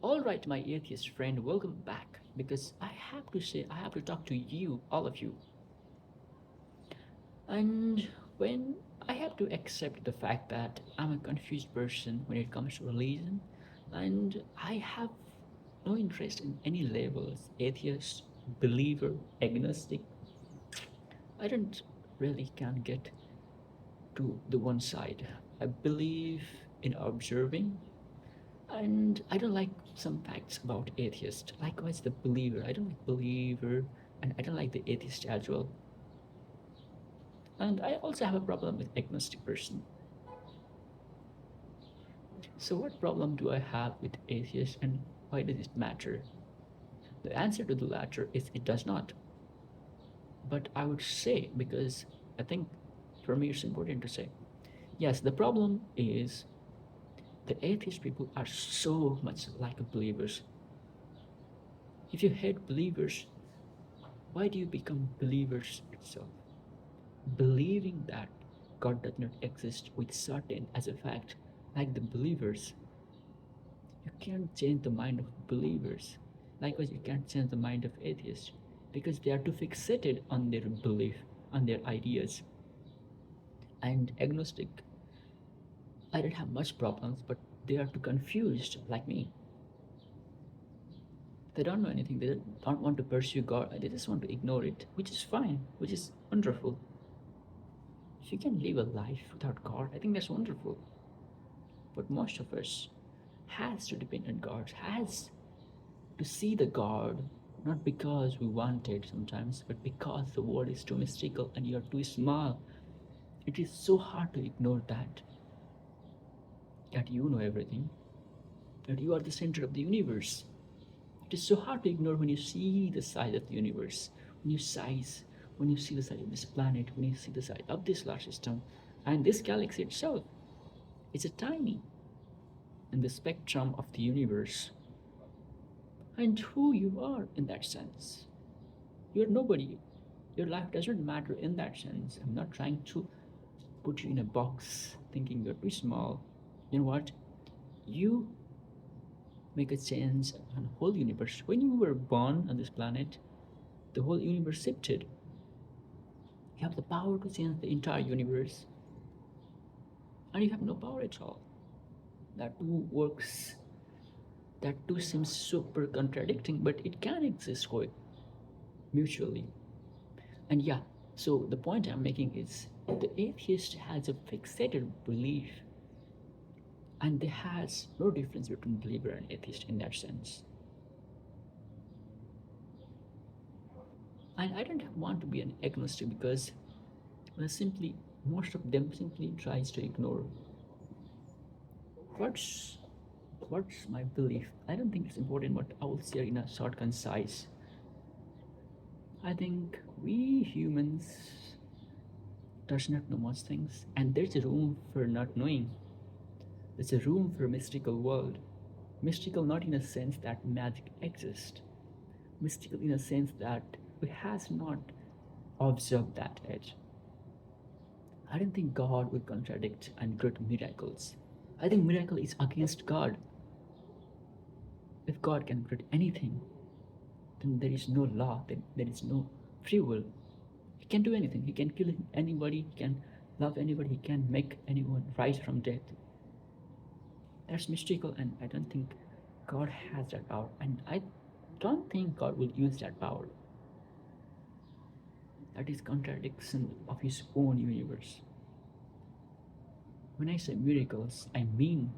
All right, my atheist friend, welcome back. Because I have to talk to you, all of you. And when I have to accept the fact that I'm a confused person when it comes to religion, and I have no interest in any labels atheist, believer, agnostic. I don't really can get to the one side. I believe in observing, and I don't like some facts about atheist. Likewise, the believer. I don't like believer, and I don't like the atheist as well. And I also have a problem with agnostic person. So what problem do I have with atheist, and why does it matter? The answer to the latter is it does not. But I would say, because I think for me it's important to say, yes, the problem is the atheist people are so much like believers. If you hate believers, why do you become believers itself? Believing that God does not exist with certain as a fact, like the believers, you can't change the mind of believers. Likewise, you can't change the mind of atheists because they are too fixated on their belief, on their ideas. And agnostic, I don't have much problems, but they are too confused, like me. They don't know anything. They don't want to pursue God. They just want to ignore it, which is fine, which is wonderful. If you can live a life without God, I think that's wonderful. But most of us has to depend on God, has to see the God, not because we want it sometimes, but because the world is too mystical and you're too small. It is so hard to ignore that you know everything, that you are the center of the universe. It is so hard to ignore when you see the size of the universe, when you see the size of this planet, when you see the size of this solar system, and this galaxy itself. It's a tiny in the spectrum of the universe, and who you are in that sense. You're nobody. Your life doesn't matter in that sense. I'm not trying to put you in a box thinking you're too small. You know what? You make a change on the whole universe. When you were born on this planet, the whole universe shifted. You have the power to change the entire universe, and you have no power at all. That too works. That too seems super contradicting, but it can exist quite mutually. And yeah, so the point I'm making is the atheist has a fixated belief, and there has no difference between believer and atheist in that sense. And I don't want to be an agnostic because simply most of them simply tries to ignore what's what's my belief. I don't think it's important, but I will share in a short, concise. I think we humans does not know much things, and there's a room for not knowing. There's a room for a mystical world. Mystical not in a sense that magic exists. Mystical in a sense that we has not observed that yet. I don't think God will contradict and create miracles. I think miracle is against God. If God can create anything, then there is no law, then there is no free will. He can do anything. He can kill anybody, he can love anybody, he can make anyone rise from death. That's mystical, and I don't think God has that power. And I don't think God will use that power. That is contradiction of his own universe. When I say miracles, I mean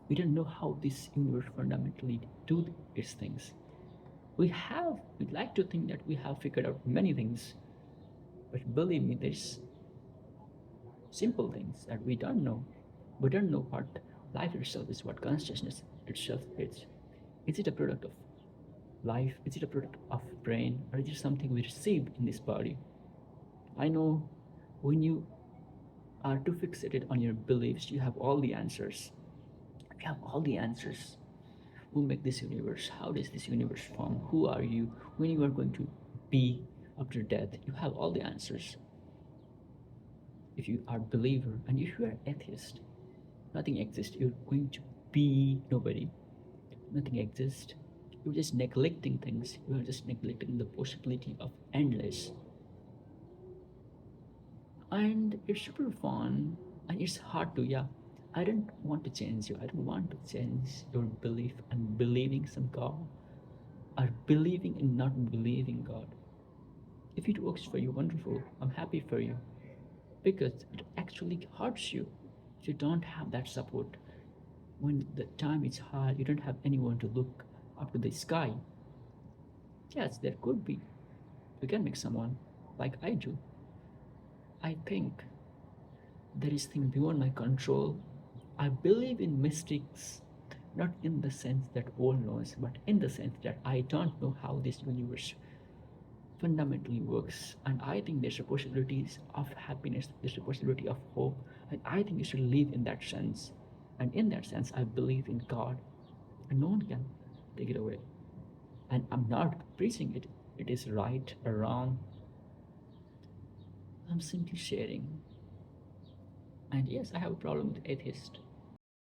we don't know how this universe fundamentally do its things. We'd like to think that we have figured out many things, but believe me, there's simple things that we don't know. We don't know what life itself is, what consciousness itself is. Is it a product of life? Is it a product of brain? Or is it something we receive in this body? I know when you are too fixated on your beliefs, you have all the answers. You have all the answers. Who make this universe? How does this universe form? Who are you? When you are going to be after death? You have all the answers. If you are a believer and if you are atheist, nothing exists. You're going to be nobody. Nothing exists. You're just neglecting things. You're just neglecting the possibility of endless. And it's super fun and it's hard to, yeah. I don't want to change you. I don't want to change your belief and believing some God or believing and not believing God. If it works for you, wonderful. I'm happy for you. Because it actually hurts you. You don't have that support. When the time is hard, you don't have anyone to look up to the sky. Yes, there could be. You can make someone like I do. I think there is thing beyond my control. I believe in mystics, not in the sense that all knows, but in the sense that I don't know how this universe fundamentally works. And I think there's a possibilities of happiness, there's a possibility of hope, and I think you should live in that sense. And in that sense, I believe in God, and no one can take it away. And I'm not preaching it. It is right or wrong. I'm simply sharing. And yes, I have a problem with atheists.